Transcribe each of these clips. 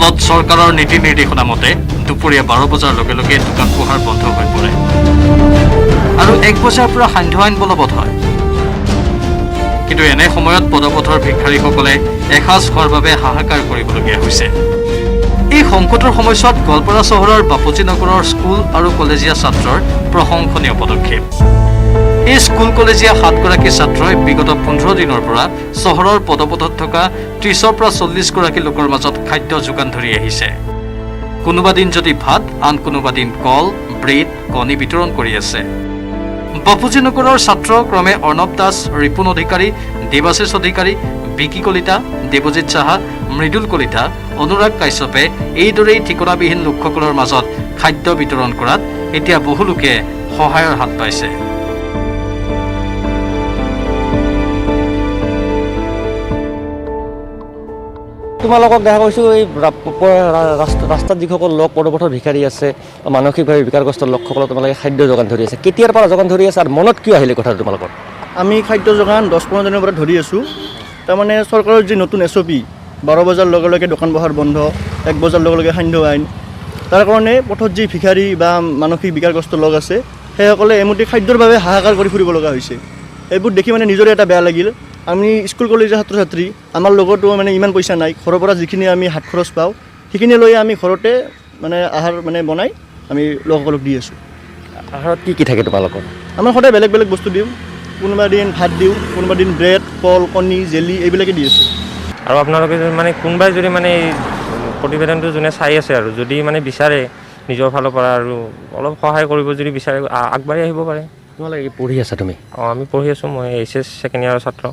ফলত চৰকাৰৰ নীতি নিৰ্দেশনা মতে দুপৰীয়া 12 বজাৰ লগে লগে দোকান পোহাৰ বন্ধ হৈ পৰে আৰু 1 বজাৰ পৰা সান্ধ্য আইন বলবৎ হয়। কিন্তু এনে সময়ত পদপথৰ ভিক্ষাৰীসকলে এসাঁজ খোৱাৰ বাবে হাহাকাৰ কৰিবলগীয়া হৈছে। এই সংকটৰ সময়ছোৱাত গোৱালপাৰা চহৰৰ বাপুজী নগৰৰ স্কুল আৰু কলেজীয়া ছাত্ৰৰ প্ৰশংসনীয় পদক্ষেপ। এই স্কুল কলেজীয়া 7 গৰাকী ছাত্ৰই বিগত 15 দিনৰ পৰা চহৰৰ পদপথত থকা 30ৰ পৰা 40 গৰাকী লোকৰ মাজত খাদ্য যোগান ধৰি আহিছে। কোনোবা দিন যদি ভাত, আন কোনোবা দিন কল, ব্ৰেড, কণী বিতৰণ কৰি আছে। বাপুজী নগৰৰ ছাত্ৰ ক্ৰমে অৰ্ণৱ দাস, ৰিপুণ অধিকাৰী, দেৱাশিষ অধিকাৰী, বিকি কলিতা, দেৱজিৎ সাহা, মৃদুল কলিতা, অনুৰাগ কাশ্যপে এইদৰেই ঠিকনাবিহীন লোকসকলৰ মাজত খাদ্য বিতৰণ কৰাত এতিয়া বহু লোকে সহায়ৰ হাত পাইছে। তোমালোকক দেখা পাইছোঁ এই ৰাস্তাত যিসকল লোক পদপথৰ ভিখাৰী আছে, মানসিকভাৱে বিকাৰগ্ৰস্ত লোকসকলক তোমালোকে খাদ্য যোগান ধৰি আছে। কেতিয়াৰ পৰা যোগান ধৰি আছে আৰু মনত কিয় আহিলে কথাটো তোমালোকৰ? আমি খাদ্য যোগান 10-15 দিনৰ পৰা ধৰি আছোঁ। তাৰমানে চৰকাৰৰ যি নতুন SOP 12 বজাৰ লগে লগে দোকান পোহাৰ বন্ধ, 1 বজাৰ লগে লগে সান্ধ্য আইন, তাৰ কাৰণে পথত যি ভিখাৰী বা মানসিক বিকাৰগ্ৰস্ত লোক আছে সেইসকলে এমুঠি খাদ্যৰ বাবে হাহাকাৰ কৰি ফুৰিব লগা হৈছে। এইবোৰ দেখি মানে নিজৰে এটা বেয়া লাগিল। আমি স্কুল কলেজৰ ছাত্ৰ ছাত্ৰী, আমাৰ লগতো মানে ইমান পইচা নাই। ঘৰৰ পৰা যিখিনি আমি হাত খৰচ পাওঁ সেইখিনি লৈ আমি ঘৰতে মানে আহাৰ মানে বনাই আমি লোকসকলক দি আছোঁ। আহাৰত কি কি থাকে তোমালোকৰ? আমাৰ সদায় বেলেগ বেলেগ বস্তু দিওঁ। কোনোবা দিন ভাত দিওঁ, কোনোবা দিন ব্ৰেড, কল, কণী, জেলি এইবিলাকে দি আছোঁ। আৰু আপোনালোকে মানে কোনোবাই যদি মানে এই প্ৰতিবেদনটো যোনে চাই আছে আৰু যদি মানে বিচাৰে নিজৰ ফালৰ পৰা আৰু অলপ সহায় কৰিব যদি বিচাৰে আগবাঢ়ি আহিব পাৰে। তোমালোকে পঢ়ি আছা তুমি? আমি পঢ়ি আছোঁ। মই HS ছেকেণ্ড ইয়াৰৰ ছাত্ৰ।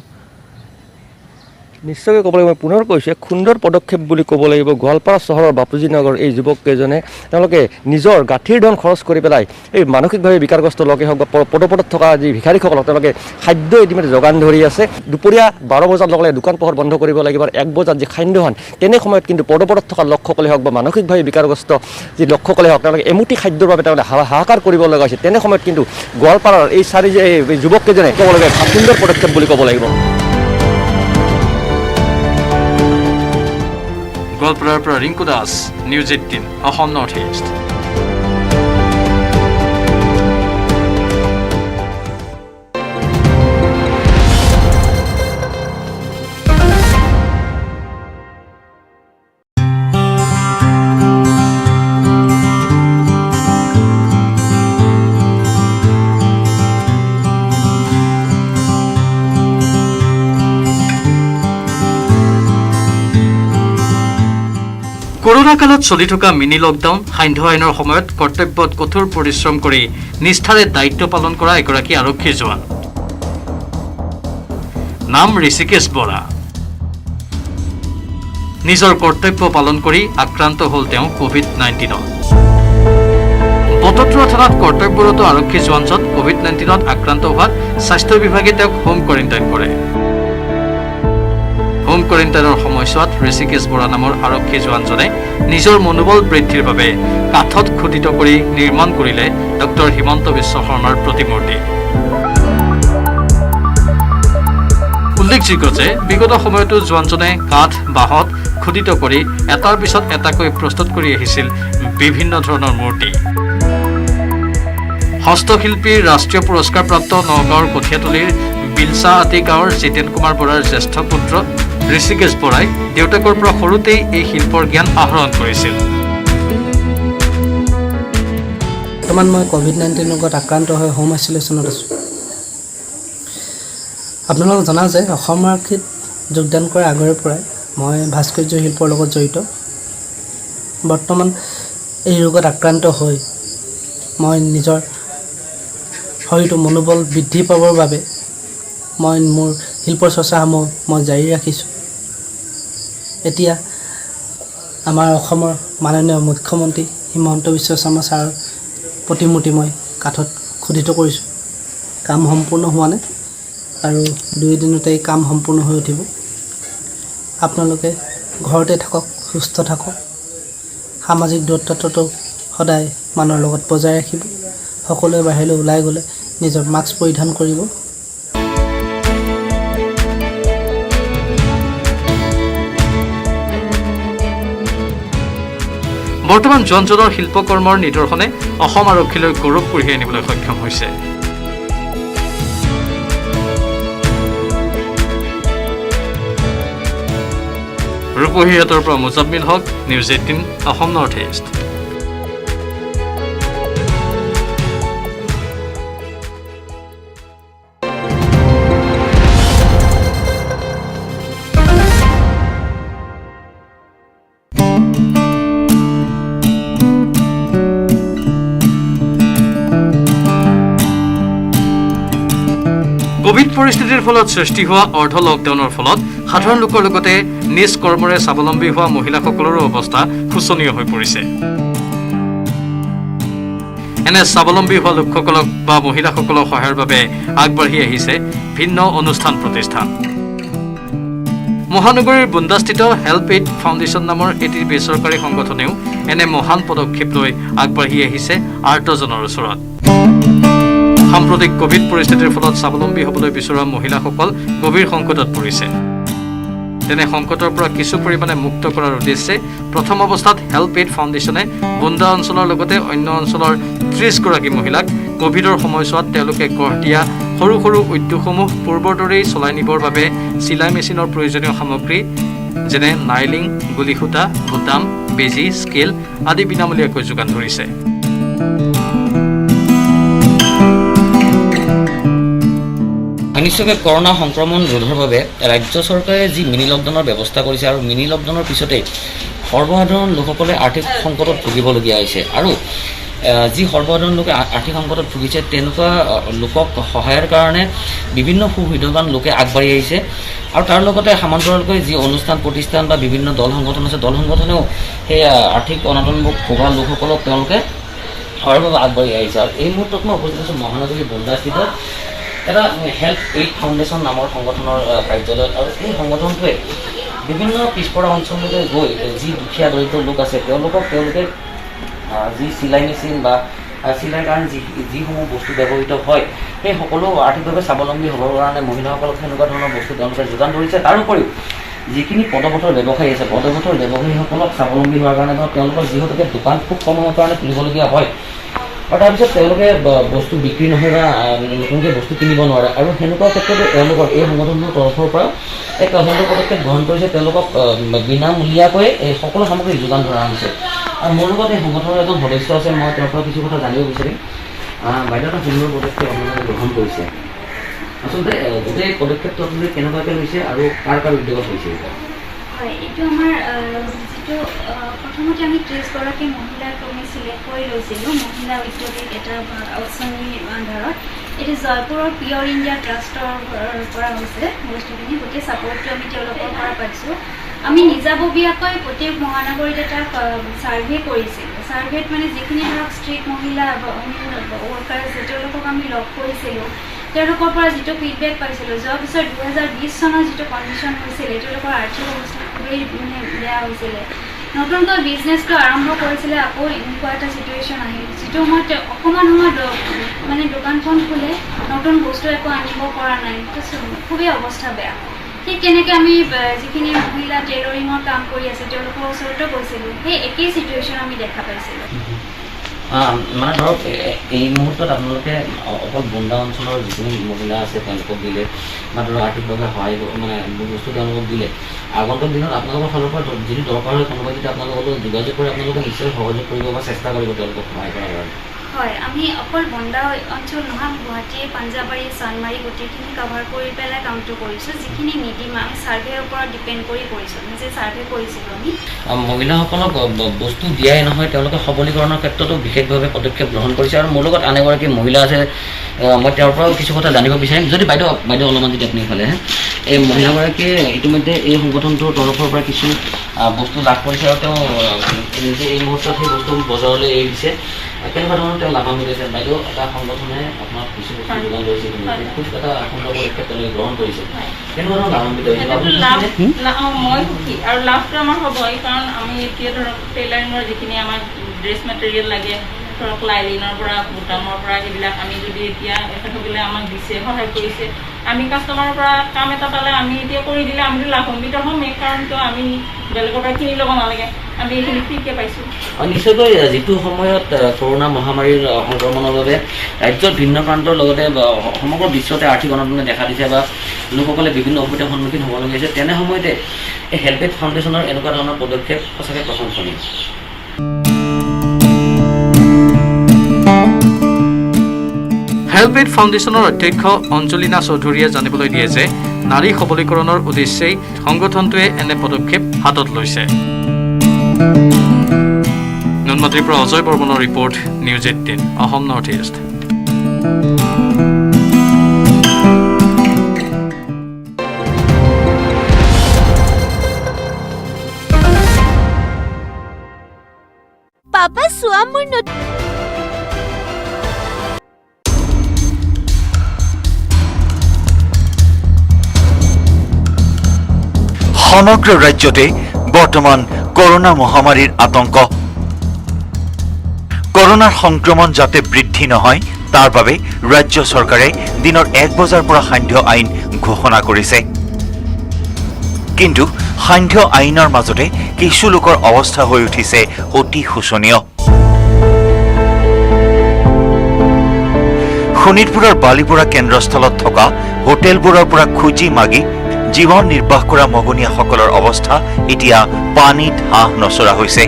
নিশ্চয়কৈ ক'ব লাগিব, মই পুনৰ কৈছোঁ, সুন্দৰ পদক্ষেপ বুলি ক'ব লাগিব। গোৱালপাৰা চহৰৰ বাপুজী নগৰ এই যুৱককেইজনে তেওঁলোকে নিজৰ গাঁঠিৰ ধন খৰচ কৰি পেলাই এই মানসিকভাৱে বিকাৰগ্ৰস্ত লোকেই হওক বা পদপথত থকা যি ভিখাৰীসকলক তেওঁলোকে খাদ্য ইতিমধ্যে যোগান ধৰি আছে। দুপৰীয়া 12 বজাৰ লগে লগে দোকান পোহাৰ বন্ধ কৰিব লাগিব আৰু 1 বজাত যি খাদ্যহান, তেনে সময়ত কিন্তু পদপথত থকা লোকসকলে হওক বা মানসিকভাৱে বিকাৰগ্ৰস্ত যি লোকসকলে হওক তেওঁলোকে এমুঠি খাদ্যৰ বাবে তেওঁলোকে হাহাকাৰ কৰিব লগা হৈছে। তেনে সময়ত কিন্তু গোৱালপাৰাৰ এই যুৱককেইজনে ক'ব লাগে সুন্দৰ পদক্ষেপ বুলি ক'ব লাগিব। গোৱালপাৰাৰ পৰা Rinku Das, news 18 Assam north east. Corona কালত চলি থকা মিনি লকডাউন, সান্ধ্য আইনৰ সময়ত কৰ্তব্যত কঠোৰ পৰিশ্ৰম কৰি নিষ্ঠাৰে দায়িত্ব পালন কৰা এগৰাকী আৰক্ষী জোৱান। নাম ঋষিকেশ বৰা। নিজৰ কৰ্তব্য পালন কৰি আক্ৰান্ত হ'ল তেওঁ COVID-19ত। বটদ্ৰৱা থানাত কৰ্তব্যৰত আৰক্ষী জোৱানজন COVID-19ত আক্ৰান্ত হোৱাত স্বাস্থ্য বিভাগে তেওঁক হোম কোৱাৰেণ্টাইন কৰে। হোম কোৱাৰেণ্টাইনৰ সময়ছোৱাত ঋষিকেশ বৰা নামৰ আৰক্ষী জোৱানজনে নিজৰ মনোবল বৃদ্ধিৰ বাবে কাঠত খোদিত কৰি নিৰ্মাণ কৰিলে ডক্টৰ হিমন্ত বিশ্ব শৰ্মাৰ প্ৰতিমূৰ্তি। উল্লেখযোগ্য যে বিগত সময়তো জোৱানজনে কাঠ, বাঁহত খোদিত কৰি এটাৰ পিছত এটাকৈ প্ৰস্তুত কৰি আহিছিল বিভিন্ন ধৰণৰ মূৰ্তি। হস্তশিল্পীৰ ৰাষ্ট্ৰীয় পুৰস্কাৰপ্ৰাপ্ত নগাঁৱৰ কঠীয়াতলীৰ বিলচা আতি গাঁৱৰ জিতেন কুমাৰ বৰাৰ জ্যেষ্ঠ পুত্ৰ ঋষিকেশ বৰাই দেউতাকৰ পৰা সৰুতেই এই শিল্পৰ জ্ঞান আহৰণ কৰিছিল। বৰ্তমান মই COVID-19 ৰোগত আক্ৰান্ত হৈ হোম আইচলেশ্যনত আছোঁ। আপোনালোকক জনাওঁ যে অসম আৰক্ষীত যোগদান কৰাৰ আগৰে পৰাই মই ভাস্কৰ্য শিল্পৰ লগত জড়িত। বৰ্তমান এই ৰোগত আক্ৰান্ত হৈ মই নিজৰ শৰীৰটো মনোবল বৃদ্ধি পাবৰ বাবে মই মোৰ শিল্পৰ চৰ্চাসমূহ মই জাৰি ৰাখিছোঁ। এতিয়া আমাৰ অসমৰ মাননীয় মুখ্যমন্ত্ৰী হিমন্ত বিশ্ব শৰ্মা ছাৰৰ প্ৰতিমূৰ্তি মই কাঠত খোদিত কৰিছোঁ। কাম সম্পূৰ্ণ হোৱা নাই আৰু 2 দিনতেই কাম সম্পূৰ্ণ হৈ উঠিব। আপোনালোকে ঘৰতে থাকক, সুস্থ থাকক, সামাজিক দূৰত্বটো সদায় মানুহৰ লগত বজাই ৰাখিব। সকলোৱে বাহিৰলৈ ওলাই গ'লে নিজৰ মাস্ক পৰিধান কৰিব। বৰ্তমান জনজনৰ শিল্পকৰ্মৰ নিদৰ্শনে অসম আৰক্ষীলৈ গৌৰৱ কঢ়িয়াই আনিবলৈ সক্ষম হৈছে। ৰূপহীহঁতৰ পৰা Muzammil Haque, news 18 Assam north east. Covid পৰিস্থিতিৰ ফলত সৃষ্টি হোৱা অৰ্ধ লকডাউনৰ ফলত সাধাৰণ লোকৰ লগতে নিজ কৰ্মৰে স্বাৱলম্বী হোৱা মহিলাসকলৰো অৱস্থা শোচনীয় হৈ পৰিছে। এনে স্বাৱলম্বী হোৱা লোকসকলক বা মহিলাসকলক সহায়ৰ বাবে আগবাঢ়ি আহিছে ভিন্ন অনুষ্ঠান প্ৰতিষ্ঠান। মহানগৰীৰ বুন্দাস্থিত হেল্প এইড ফাউণ্ডেশ্যন নামৰ এটি বেচৰকাৰী সংগঠনেও এনে মহান পদক্ষেপ লৈ আগবাঢ়ি আহিছে আৰ্তজনৰ ওচৰত। সাম্প্ৰতিক কোভিড পৰিস্থিতিৰ ফলত স্বাৱলম্বী হ'বলৈ বিচৰা মহিলাসকল গভীৰ সংকটত পৰিছে। তেনে সংকটৰ পৰা কিছু পৰিমাণে মুক্ত কৰাৰ উদ্দেশ্যে প্ৰথম অৱস্থাত হেল্প এইড ফাউণ্ডেশ্যনে বুন্দা অঞ্চলৰ লগতে অন্য অঞ্চলৰ 30 গৰাকী মহিলাক কোভিডৰ সময়ছোৱাত তেওঁলোকে গঢ় দিয়া সৰু সৰু উদ্যোগসমূহ পূৰ্বৰ দৰেই চলাই নিবৰ বাবে চিলাই মেচিনৰ প্ৰয়োজনীয় সামগ্ৰী যেনে নাইলিং, গুলি সূতা, বুটাম, বেজী, স্কেল আদি বিনামূলীয়াকৈ যোগান ধৰিছে। নিশ্চয়কৈ কৰোনা সংক্ৰমণ ৰোধৰ বাবে ৰাজ্য চৰকাৰে যি মিনি লকডাউনৰ ব্যৱস্থা কৰিছে আৰু মিনি লকডাউনৰ পিছতেই সৰ্বসাধাৰণ লোকসকলে আৰ্থিক সংকটত ভুগিবলগীয়া হৈছে আৰু যি সৰ্বসাধাৰণ লোকে আৰ্থিক সংকটত ভুগিছে তেনেকুৱা লোকক সহায়ৰ কাৰণে বিভিন্ন সুবিধাৱান লোকে আগবাঢ়ি আহিছে আৰু তাৰ লগতে সমান্তৰালকৈ যি অনুষ্ঠান প্ৰতিষ্ঠান বা বিভিন্ন দল সংগঠন আছে দল সংগঠনেও সেই আৰ্থিক অনাটন ভোগা লোকসকলক তেওঁলোকে সহায়ৰ বাবে আগবাঢ়ি আহিছে। আৰু এই মুহূৰ্তত মই উপস্থিত আছোঁ মহানগৰীৰ বুন্দাস্থিত এটা হেল্প এইড ফাউণ্ডেশ্যন নামৰ সংগঠনৰ কাৰ্যালয়ত। আৰু এই সংগঠনটোৱে বিভিন্ন পিছপৰা অঞ্চললৈ গৈ যি দুখীয়া দৰিদ্ৰ লোক আছে তেওঁলোকে যি চিলাই মেচিন বা চিলাইৰ কাৰণে যিসমূহ বস্তু ব্যৱহৃত হয় সেই সকলো আৰ্থিকভাৱে স্বাৱলম্বী হ'বৰ কাৰণে মহিলাসকলক সেনেকুৱা ধৰণৰ বস্তু তেওঁলোকে যোগান ধৰিছে। তাৰোপৰিও যিখিনি পদপথৰ ব্যৱসায়ী আছে পদপথৰ ব্যৱসায়ীসকলক স্বাৱলম্বী হোৱাৰ কাৰণে বা তেওঁলোকৰ যিহেতুকে দোকান খুব কম সময়ৰ কাৰণে খুলিবলগীয়া হয় আৰু তাৰপিছত তেওঁলোকে বস্তু বিক্ৰী নহয় বা নতুনকৈ বস্তু কিনিব নোৱাৰে আৰু সেনেকুৱা ক্ষেত্ৰতে তেওঁলোকৰ এই সংগঠনটোৰ তৰফৰ পৰা এক সুন্দৰ পদক্ষেপ গ্ৰহণ কৰিছে। তেওঁলোকক বিনামূলীয়াকৈ এই সকলো সামগ্ৰী যোগান ধৰা হৈছে। আৰু মোৰ লগত এই সংগঠনৰ এজন সদস্য আছে, মই তেওঁৰ পৰা কিছু কথা জানিব বিচাৰিম। বাইদেউ এটা সুন্দৰ পদক্ষেপ আপোনালোকে গ্ৰহণ কৰিছে, আচলতে গোটেই পদক্ষেপটো আপোনালোকে কেনেকুৱাকৈ লৈছে আৰু কাৰ উদ্যোগত হৈছে? হয়, এইটো আমাৰ যিটো প্ৰথমতে আমি 30 গৰাকী মহিলাক আমি চিলেক্ট কৰি লৈছিলোঁ মহিলা উদ্যোগিক এটা আঁচনিৰ আণ্ডাৰত। এইটো জয়পুৰৰ পিয়ৰ ইণ্ডিয়া ট্ৰাষ্টৰ পৰা হৈছে বস্তুখিনি, গোটেই ছাপৰ্টটো আমি তেওঁলোকৰ পৰা পাইছোঁ। আমি নিজাববীয়াকৈ প্ৰত্যেক মহানগৰীত এটা ছাৰ্ভে কৰিছিলোঁ। ছাৰ্ভেত মানে যিখিনি ধৰক ষ্ট্ৰীট মহিলা ৱৰ্কাৰ আছে তেওঁলোকক আমি লগ কৰিছিলোঁ। তেওঁলোকৰ পৰা যিটো ফিডবেক পাইছিলোঁ যোৱা বছৰ 2020 চনৰ যিটো কণ্ডিশ্যন হৈছিলে তেওঁলোকৰ আৰ্থিক অৱস্থা খুবেই মানে বেয়া হৈছিলে। নতুনকৈ বিজনেছটো আৰম্ভ কৰিছিলে, আকৌ এনেকুৱা এটা চিটুৱেশ্যন আহিল যিটো সময়ত অকণমান সময় মানে দোকানখন খোলে নতুন বস্তু একো আনিব পৰা নাই, খুবেই অৱস্থা বেয়া। ঠিক তেনেকৈ আমি যিখিনি মহিলা টেইলৰিঙৰ কাম কৰি আছে তেওঁলোকৰ ওচৰতো গৈছিলোঁ, সেই একেই চিটুৱেশ্যন আমি দেখা পাইছিলোঁ। মানে ধৰক এই মুহূৰ্তত আপোনালোকে অকল বুন্দা অঞ্চলৰ যিখিনি মহিলা আছে তেওঁলোকক দিলে বা ধৰক আৰ্থিকভাৱে সহায় মানে বস্তু তেওঁলোকক দিলে, আগন্তুক দিনত আপোনালোকৰ ফালৰ পৰা যদি দৰকাৰ হয় কোনোবাই যদি আপোনালোকৰ যোগাযোগ কৰে আপোনালোকে নিশ্চয় সহযোগ কৰিব বা চেষ্টা কৰিব তেওঁলোকক সহায় কৰাৰ কাৰণে। হয়, আমি অকল বন্দা অঞ্চল নহয় গুৱাহাটী, পাঞ্জাবাৰী, চানমাৰী গোটেইখিনি কভাৰ কৰি পেলাই কামটো কৰিছোঁ। যিখিনি নিদিম আমি ছাৰ্ভেৰ ওপৰত ডিপেণ্ড কৰি কৰিছোঁ, নিজে ছাৰ্ভে কৰিছিলোঁ আমি। মহিলাসকলক বস্তু দিয়াই নহয় তেওঁলোকে সবলীকৰণৰ ক্ষেত্ৰতো বিশেষভাৱে পদক্ষেপ গ্ৰহণ কৰিছে। আৰু মোৰ লগত আন এগৰাকী মহিলা আছে, মই তেওঁৰ পৰাও কিছু কথা জানিব বিচাৰিম। যদি বাইদেউ অলপমান যদি আপুনি ইফালে এই মহিলাগৰাকীয়ে ইতিমধ্যে এই সংগঠনটোৰ তৰফৰ পৰা কিছু বস্তু লাভ কৰিছে আৰু তেওঁ নিজে এই মুহূৰ্তত সেই বস্তুবোৰ বজাৰলৈ এৰি দিছে। কেনেকুৱা ধৰণৰ তেওঁ লাভান্বিত হৈছে? বাইদেউ এটা সংগঠনে আপোনাক কিছু বস্তু যোগান ধৰিছে, খুব এটা সুন্দৰ পদক্ষেপ তেওঁলোকে গ্ৰহণ কৰিছে, কেনেকুৱা ধৰণৰ লাভান্বিত হৈছে? মই সুখী আৰু লাভটো আমাৰ হ'বই, কাৰণ আমি এতিয়া ধৰক টেইলাৰিঙৰ যিখিনি আমাৰ ড্ৰেছ মেটেৰিয়েল লাগে ধৰক লাইলিনৰ পৰা বুটামৰ পৰা সেইবিলাক আমি যদি এতিয়া এখেতসকলে আমাক দিছে সহায় কৰিছে আমি কাষ্টমাৰৰ পৰা কাম এটা পালে আমি এতিয়া কৰি দিলে আমিতো লাভান্বিত হ'মেই কাৰণতো আমি বেলেগৰ পৰা কিনি ল'ব নালাগে আমি এইখিনি ফ্ৰীকৈ পাইছোঁ নিশ্চয়কৈ যিটো সময়ত কৰোণা মহামাৰীৰ সংক্ৰমণৰ বাবে ৰাজ্যৰ ভিন্ন প্ৰান্তৰ লগতে সমগ্ৰ বিশ্বতে আৰ্থিক অনাটনে দেখা দিছে বা লোকসকলে বিভিন্ন অসুবিধাৰ সন্মুখীন হ'বলগীয়া হৈছে তেনে সময়তে এই হেল্পএজ ফাউণ্ডেশ্যনৰ এনেকুৱা ধৰণৰ পদক্ষেপ সঁচাকৈ প্ৰশংসনীয় হেল্পএজ ফাউণ্ডেশ্যনৰ অধ্যক্ষ অঞ্জলিনা চৌধুৰীয়ে জানিবলৈ দিয়ে যে নাৰী সবলীকৰণৰ উদ্দেশ্যেই সংগঠনটোৱে এনে পদক্ষেপ হাতত লৈছে নুনমাটিৰ পৰা অজয় বৰ্মনৰ report news 18 Assam north east papa চোৱা মোৰ সমগ্ৰ ৰাজ্যতে বৰ্তমান কৰোনা মহামাৰীৰ আতংক কৰোনাৰ সংক্ৰমণ যাতে বৃদ্ধি নহয় তাৰ বাবে ৰাজ্য চৰকাৰে দিনৰ 1 বজাৰ পৰা সান্ধ্য আইন ঘোষণা কৰিছে কিন্তু সান্ধ্য আইনৰ মাজতে কিছু লোকৰ অৱস্থা হৈ উঠিছে অতি শোচনীয় শোণিতপুৰৰ বালিপুৰা কেন্দ্ৰস্থলত থকা হোটেলবোৰৰ পৰা খুজি মাগি জীৱন নিৰ্বাহ কৰা মগনীয়াসকলৰ অৱস্থা এতিয়া পানীত হাঁহ নচৰা হৈছে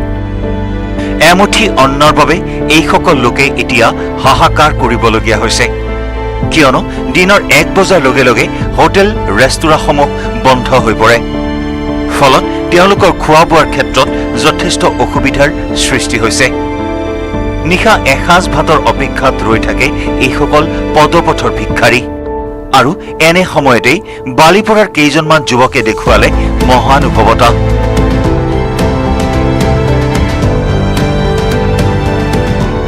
এমুঠি অন্নৰ বাবে এইসকল লোকে এতিয়া হাহাকাৰ কৰিবলগীয়া হৈছে কিয়নো দিনৰ 1 বজাৰ লগে লগে হোটেল ৰেষ্টুৰাসমূহ বন্ধ হৈ পৰে ফলত তেওঁলোকৰ খোৱা বোৱাৰ ক্ষেত্ৰত যথেষ্ট অসুবিধাৰ সৃষ্টি হৈছে নিশা এসাঁজ ভাতৰ অপেক্ষাত ৰৈ থাকে এইসকল পদপথৰ ভিক্ষাৰী আৰু এনে সময়তেই বালিপৰাৰ কেইজনমান যুৱকে দেখুৱালে মহানুভৱতা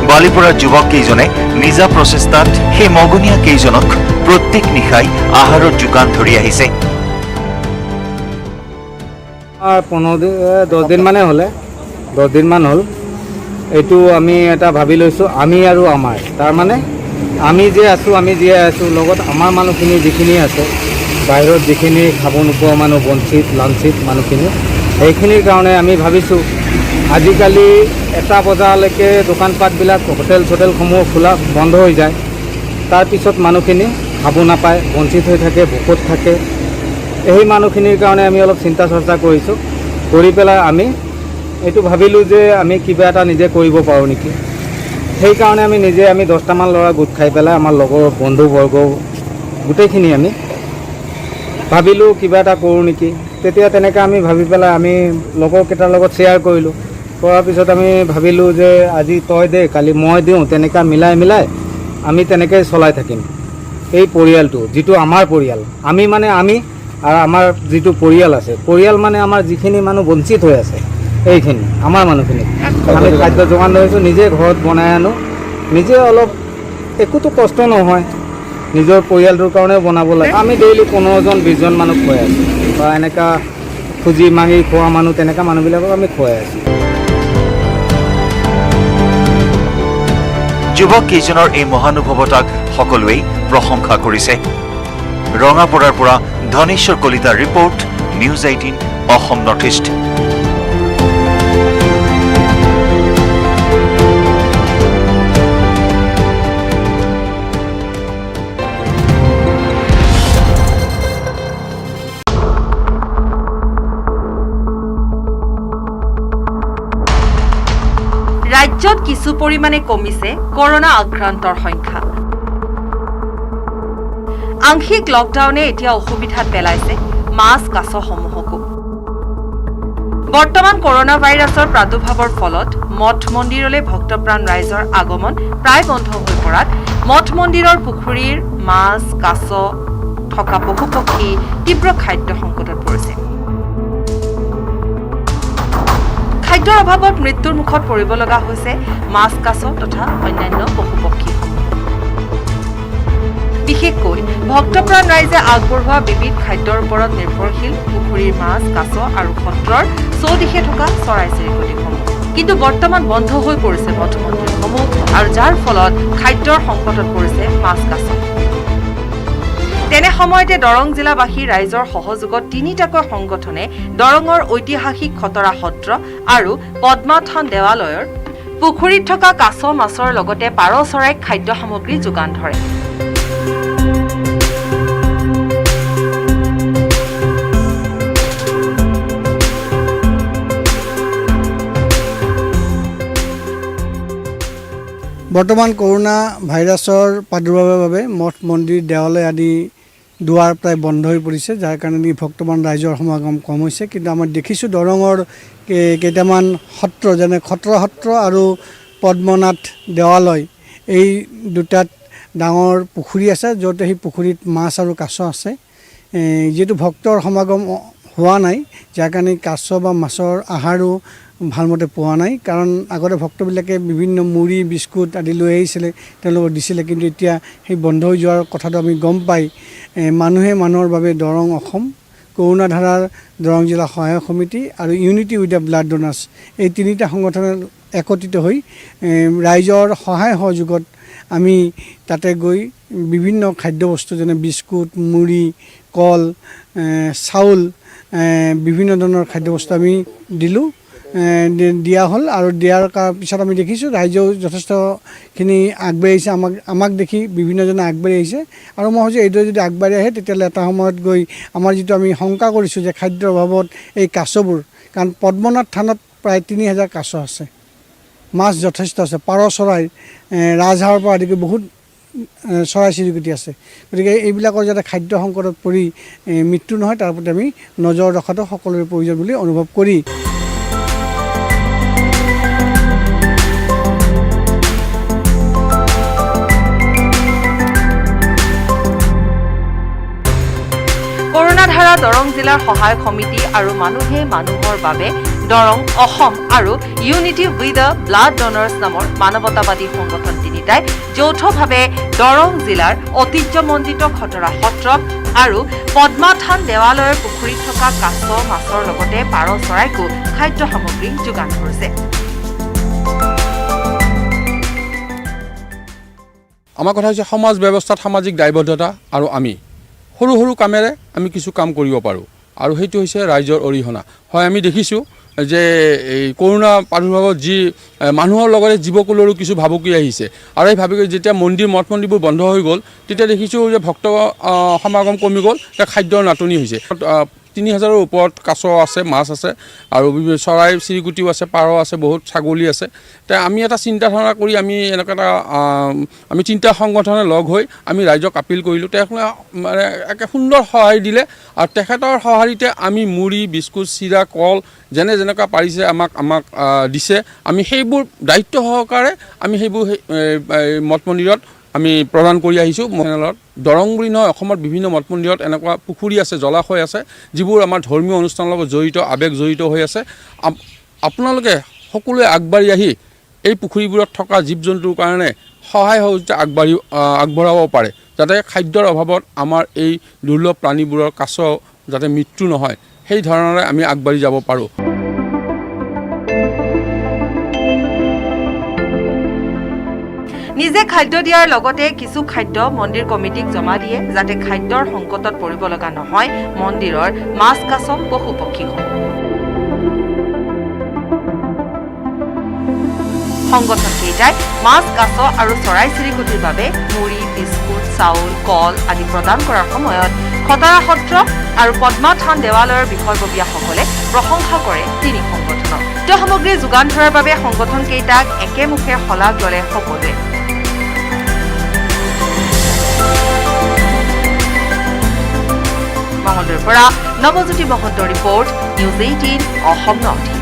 বালিপৰাৰ যুৱক কেইজনে নিজা প্ৰচেষ্টাত সেই মগনীয়া কেইজনক প্ৰত্যেক নিশাই আহাৰৰ যোগান ধৰি আহিছে 10 দিন মানে হ'লে 10 দিনমান হ'ল এইটো আমি এটা ভাবি লৈছোঁ আমি আৰু আমাৰ তাৰমানে আমি যে আছোঁ আমি জীয়াই আছোঁ লগত আমাৰ মানুহখিনি যিখিনি আছে বাহিৰত যিখিনি খাব নোপোৱা মানুহ বঞ্চিত লাঞ্চিত মানুহখিনি সেইখিনিৰ কাৰণে আমি ভাবিছোঁ আজিকালি 1 বজালৈকে দোকানপাটবিলাক হোটেলসমূহ খোলা বন্ধ হৈ যায় তাৰপিছত মানুহখিনি খাব নাপায় বঞ্চিত হৈ থাকে ভোকত থাকে এই মানুহখিনিৰ কাৰণে আমি অলপ চিন্তা চৰ্চা কৰিছোঁ কৰি পেলাই আমি এইটো ভাবিলোঁ যে আমি কিবা এটা নিজে কৰিব পাৰোঁ নেকি সেইকাৰণে আমি 10টামান ল'ৰা গোট খাই পেলাই আমাৰ লগৰ বন্ধুবৰ্গ গোটেইখিনি আমি ভাবিলোঁ কিবা এটা কৰোঁ নেকি তেতিয়া তেনেকৈ আমি ভাবি পেলাই আমি লগৰকেইটাৰ লগত শ্বেয়াৰ কৰিলোঁ কৰাৰ পিছত আমি ভাবিলোঁ যে আজি তই দে কালি মই দিওঁ তেনেকৈ মিলাই আমি তেনেকৈ চলাই থাকিম এই পৰিয়ালটো যিটো আমাৰ পৰিয়াল আমি মানে আমি আৰু আমাৰ যিটো পৰিয়াল আছে পৰিয়াল মানে আমাৰ যিখিনি মানুহ বঞ্চিত হৈ আছে এইখিনি আমাৰ মানুহখিনি আমি খাদ্য যোগান ধৰিছোঁ নিজে ঘৰত বনাই আনো নিজে অলপ একোতো কষ্ট নহয় নিজৰ পৰিয়ালটোৰ কাৰণেও বনাব লাগে আমি ডেইলি 15জন 20জন মানুহ খুৱাই আছোঁ বা এনেকুৱা খুজি মাগি খোৱা মানুহ তেনেকুৱা মানুহবিলাকক আমি খুৱাই আছোঁ যুৱক কেইজনৰ এই মহানুভৱতাক সকলোৱেই প্ৰশংসা কৰিছে ৰঙাপৰাৰ পৰা ধনেশ্বৰ কলিতাৰ report news 18 Assam north east ৰাজ্যত কিছু পৰিমাণে কমিছে কৰোনা আক্ৰান্তৰ সংখ্যা আংশিক লকডাউনে এতিয়া অসুবিধাত পেলাইছে মাছ কাছসমূহকো বৰ্তমান কৰোনা ভাইৰাছৰ প্ৰাদুৰ্ভাৱৰ ফলত মঠ মন্দিৰলৈ ভক্তপ্ৰাণ ৰাইজৰ আগমন প্ৰায় বন্ধ হৈ পৰাত মঠ মন্দিৰৰ পুখুৰীৰ মাছ কাছ থকা পশু পক্ষী তীব্ৰ খাদ্য সংকটত পৰিছে খাদ্যৰ অভাৱত মৃত্যুৰ মুখত পৰিব লগা হৈছে মাছ কাছ তথা অন্যান্য পশু পক্ষী বিশেষকৈ ভক্তপ্ৰাণ ৰাইজে আগবঢ়োৱা বিবিধ খাদ্যৰ ওপৰত নিৰ্ভৰশীল পুখুৰীৰ মাছ কাছ আৰু সত্ৰৰ চৌদিশে থকা চৰাই চিৰিকটিসমূহ কিন্তু বৰ্তমান বন্ধ হৈ পৰিছে মঠ মন্দিৰসমূহ অসুখ আৰু যাৰ ফলত খাদ্যৰ সংকটত পৰিছে মাছ কাছ। তেনে সময়তে দৰং জিলাবাসী ৰাইজৰ সহযোগত 3টাকৈ সংগঠনে দৰঙৰ ঐতিহাসিক খতৰা সত্ৰ আৰু পদ্মা থান দেৱালয়ৰ পুখুৰীত থকা কাছ মাছৰ লগতে পাৰ চৰাইক খাদ্য সামগ্ৰী যোগান ধৰে। বৰ্তমান কৰোনা ভাইৰাছৰ প্ৰাদুৰ্ভাৱৰ বাবে মঠ মন্দিৰ দেৱালয় আদি দুৱাৰ প্ৰায় বন্ধ হৈ পৰিছে, যাৰ কাৰণে ভক্তমান ৰাইজৰ সমাগম কম হৈছে। কিন্তু আমাৰ দেখিছোঁ দৰঙৰ কেইটামান সত্ৰ, যেনে খতৰা সত্ৰ আৰু পদ্মনাথ দেৱালয়, এই দুটাত ডাঙৰ পুখুৰী আছে, য'ত সেই পুখুৰীত মাছ আৰু কাছ আছে। যিহেতু ভক্তৰ সমাগম হোৱা নাই, যাৰ কাৰণে কাছ বা মাছৰ আহাৰো ভালমতে পোৱা নাই। কাৰণ আগতে ভক্তবিলাকে বিভিন্ন মুড়ি বিস্কুট আদি লৈ আহিছিলে, তেওঁলোকক দিছিলে, কিন্তু এতিয়া সেই বন্ধ হৈ যোৱাৰ কথাটো আমি গম পাই মানুহে মানুহৰ বাবে দৰং অসম কৰোণা ধাৰাৰ দৰং জিলা সহায়ক সমিতি আৰু ইউনিটি উইথ দ্য ব্লাড ডোনাৰ্ছ, এই 3টা সংগঠনে একত্ৰিত হৈ ৰাইজৰ সহায় সহযোগত আমি তাতে গৈ বিভিন্ন খাদ্যবস্তু যেনে বিস্কুট, মুড়ি, কল, চাউল, বিভিন্ন ধৰণৰ খাদ্যবস্তু আমি দিলোঁ, দিয়া হ'ল। আৰু দিয়াৰ পিছত আমি দেখিছোঁ ৰাইজেও যথেষ্টখিনি আগবাঢ়ি আহিছে, আমাক দেখি বিভিন্নজনে আগবাঢ়ি আহিছে। আৰু মই ভাবোঁ এইদৰে যদি আগবাঢ়ি আহে তেতিয়াহ'লে এটা সময়ত গৈ আমাৰ যিটো আমি শংকা কৰিছোঁ যে খাদ্যৰ অভাৱত এই কাছবোৰ, কাৰণ পদ্মনাথ থানত প্ৰায় 3000 কাছ আছে, মাছ যথেষ্ট আছে, পাৰ চৰাই, ৰাজহাঁহৰ পৰা আদি কৰি বহুত চৰাই চিৰিকটি আছে। গতিকে এইবিলাকৰ যাতে খাদ্য সংকটত পৰি মৃত্যু নহয়, তাৰ প্ৰতি আমি নজৰ ৰখাটো সকলোৰে প্ৰয়োজন বুলি অনুভৱ কৰি কৰোনাধাৰা দৰং জিলাৰ সহায়ক সমিতি আৰু মানুহে মানুহৰ বাবে দৰং অসম আৰু ইউনিটি উইথ দ্য ব্লাড ডোনাৰ্ছ নামৰ মানৱতাবাদী সংগঠন 3টাই যৌথভাৱে দৰং জিলাৰ ঐতিহ্যমণ্ডিত খতৰা সত্ৰ আৰু পদ্মা থান দেৱালয়ৰ পুখুৰীত থকা কাছ মাছৰ লগতে পাৰ চৰাইকো খাদ্য সামগ্ৰী যোগান ধৰিছে। আমাৰ কথা হৈছে সমাজ ব্যৱস্থাত সামাজিক দায়বদ্ধতা, আৰু আমি সৰু সৰু কামেৰে আমি কিছু কাম কৰিব পাৰোঁ, আৰু সেইটো হৈছে ৰাইজৰ অৰিহণা। হয়, আমি দেখিছোঁ যে এই কৰোণা প্ৰাদুৰ্ভাৱত যি মানুহৰ লগতে জীৱকুলৰো কিছু ভাবুকি আহিছে, আৰু এই ভাবুকি যেতিয়া মঠ মন্দিৰবোৰ বন্ধ হৈ গ'ল, তেতিয়া দেখিছোঁ যে ভক্ত সমাগম কমি গ'ল, এতিয়া খাদ্যৰ নাটনি হৈছে। 3000ৰ ওপৰত কাছ আছে, মাছ আছে, আৰু চৰাই চিৰিকটিও আছে, পাৰ আছে, বহুত ছাগলী আছে। এতিয়া আমি এটা চিন্তা ধাৰণা কৰি আমি এনেকুৱা এটা আমি 3টা সংগঠনে লগ হৈ আমি ৰাইজক আপিল কৰিলোঁ, তেখেতে মানে একে সুন্দৰ সঁহাৰি দিলে, আৰু তেখেতৰ সঁহাৰিতে আমি মুড়ি, বিস্কুট, চিৰা, কল যেনেকুৱা পাৰিছে আমাক দিছে। আমি সেইবোৰ দায়িত্ব সহকাৰে আমি সেইবোৰ মঠ মন্দিৰত আমি প্ৰদান কৰি আহিছোঁ। চেনেলত দৰং বুলি নহয়, অসমত বিভিন্ন মঠ মন্দিৰত এনেকুৱা পুখুৰী আছে, জলাশয় আছে, যিবোৰ আমাৰ ধৰ্মীয় অনুষ্ঠানৰ লগত জড়িত, আৱেগ জড়িত হৈ আছে। আপোনালোকে সকলোৱে আগবাঢ়ি আহি এই পুখুৰীবোৰত থকা জীৱ জন্তুৰ কাৰণে সহায় সহযোগিতা আগবঢ়াব পাৰে, যাতে খাদ্যৰ অভাৱত আমাৰ এই দুৰ্লভ প্ৰাণীবোৰৰ কাছ যাতে মৃত্যু নহয়, সেই ধৰণৰে আমি আগবাঢ়ি যাব পাৰোঁ। নিজে খাদ্য দিয়াৰ লগতে কিছু খাদ্য মন্দিৰ কমিটিক জমা দিয়ে, যাতে খাদ্যৰ সংকটত পৰিব লগা নহয় মন্দিৰৰ মাছ কাছ পশু পক্ষীসমূহ। সংগঠনকেইটাই মাছ কাছ আৰু চৰাই চিৰিকটিৰ বাবে মুড়ি, বিস্কুট, চাউল, কল আদি প্ৰদান কৰাৰ সময়ত খতৰা সত্ৰ আৰু পদ্মা থান দেৱালয়ৰ বিষয়ববীয়াসকলে প্ৰশংসা কৰে 3 সংগঠনক। খাদ্য সামগ্ৰী যোগান ধৰাৰ বাবে সংগঠনকেইটাক একেমুখে শলাগ ল'লে সকলোৱে। মঙলদৈৰ পৰা নৱজ্যোতি মহন্তৰ ৰিপৰ্ট, নিউজ 18 অসম নৰ্থ।